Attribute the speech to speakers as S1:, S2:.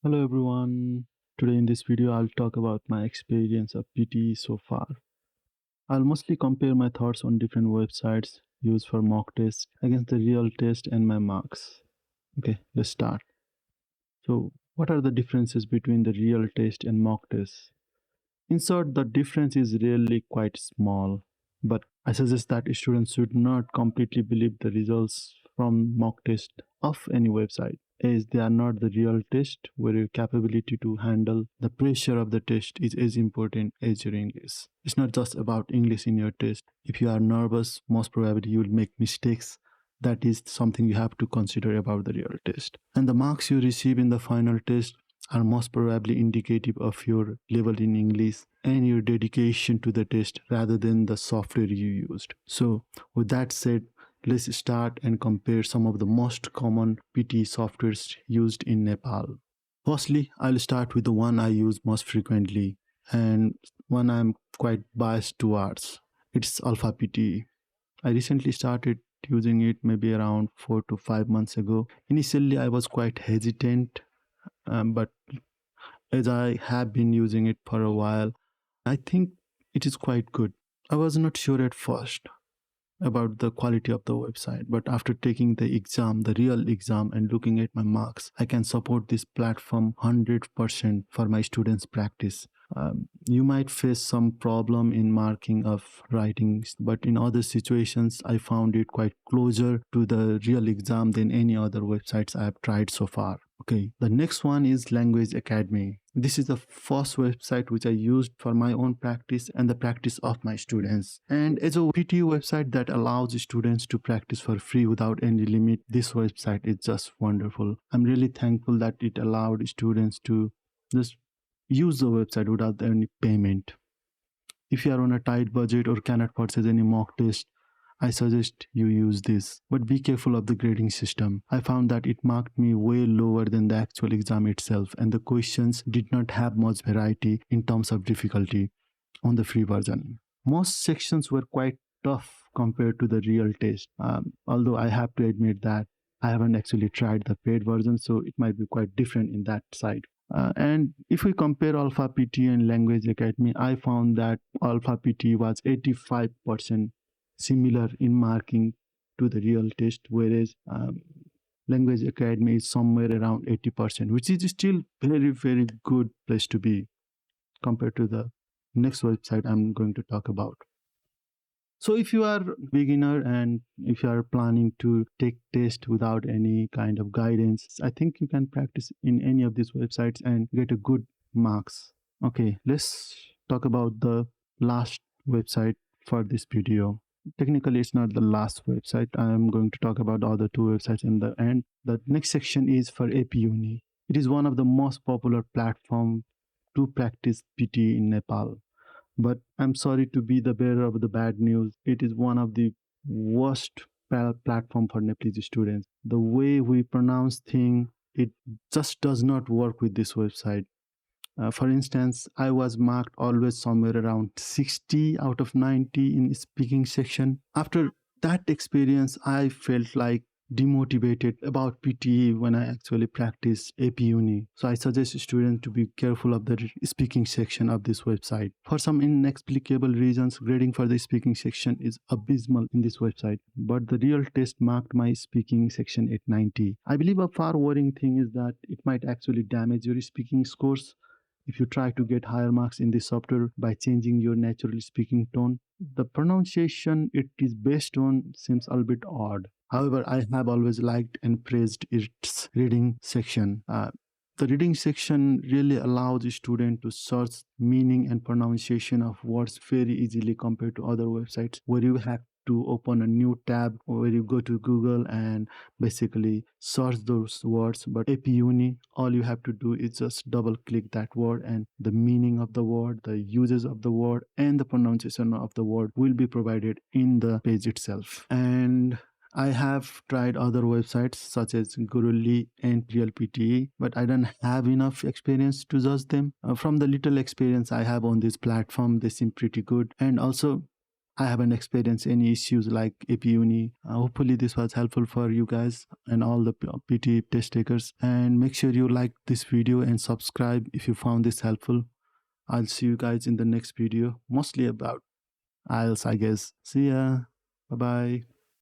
S1: Hello everyone. Today in this video I'll talk about my experience of PTE so far. I'll mostly compare my thoughts on different websites used for mock tests against the real test and my marks. Okay, let's start. So, what are the differences between the real test and mock tests? In short, the difference is really quite small, but I suggest that students should not completely believe the results from mock test of any website, as they are not the real test, where your capability to handle the pressure of the test is as important as your English. It's not just about English in your test. If you are nervous, most probably you will make mistakes. That is something you have to consider about the real test. And the marks you receive in the final test are most probably indicative of your level in English and your dedication to the test rather than the software you used. So, with that said, let's start and compare some of the most common PT softwares used in Nepal. Firstly, I'll start with the one I use most frequently and one I'm quite biased towards. It's Alpha PT. I recently started using it maybe around 4 to 5 months ago. Initially, I was quite hesitant, but as I have been using it for a while, I think it is quite good. I was not sure at first about the quality of the website, but after taking the exam, the real exam, and looking at my marks, I can support this platform 100% for my students' practice. You might face some problem in marking of writings, but in other situations, I found it quite closer to the real exam than any other websites I have tried so far. Okay, the next one is Language Academy. This is the first website which I used for my own practice and the practice of my students. And as a PT website that allows students to practice for free without any limit, this website is just wonderful. I'm really thankful that it allowed students to just use the website without any payment. If you are on a tight budget or cannot purchase any mock test, I suggest you use this. But be careful of the grading system. I found that it marked me way lower than the actual exam itself, and the questions did not have much variety in terms of difficulty on the free version. Most sections were quite tough compared to the real test, although I have to admit that I haven't actually tried the paid version, so it might be quite different in that side. And if we compare Alpha PT and Language Academy, I found that Alpha PT was 85% similar in marking to the real test, whereas Language Academy is somewhere around 80%, which is still very, very good place to be compared to the next website I'm going to talk about. So if you are beginner and if you are planning to take test without any kind of guidance, I think you can practice in any of these websites and get a good marks. Okay, let's talk about the last website for this video. Technically, it's not the last website. I'm going to talk about the other two websites in the end. The next section is for AP Uni. It is one of the most popular platform to practice PT in Nepal. But I'm sorry to be the bearer of the bad news. It is one of the worst platform for Nepalese students. The way we pronounce things, it just does not work with this website. For instance, I was marked always somewhere around 60 out of 90 in speaking section. After that experience, I felt like demotivated about PTE when I actually practice AP Uni. So I suggest students to be careful of the speaking section of this website. For some inexplicable reasons, grading for the speaking section is abysmal in this website. But the real test marked my speaking section at 90. I believe a far worrying thing is that it might actually damage your speaking scores if you try to get higher marks in this software by changing your natural speaking tone. The pronunciation it is based on seems a little bit odd. However, I have always liked and praised its reading section. The reading section really allows the student to search meaning and pronunciation of words very easily compared to other websites where you have to open a new tab where you go to Google and basically search those words. But AP Uni, all you have to do is just double click that word and the meaning of the word, the uses of the word, and the pronunciation of the word will be provided in the page itself. And I have tried other websites such as Guruli and Real PTE, but I don't have enough experience to judge them. From the little experience I have on this platform, they seem pretty good. And also, I haven't experienced any issues like AP Uni. Hopefully, this was helpful for you guys and all the PT test takers. And make sure you like this video and subscribe if you found this helpful. I'll see you guys in the next video, mostly about IELTS, I guess. See ya. Bye bye.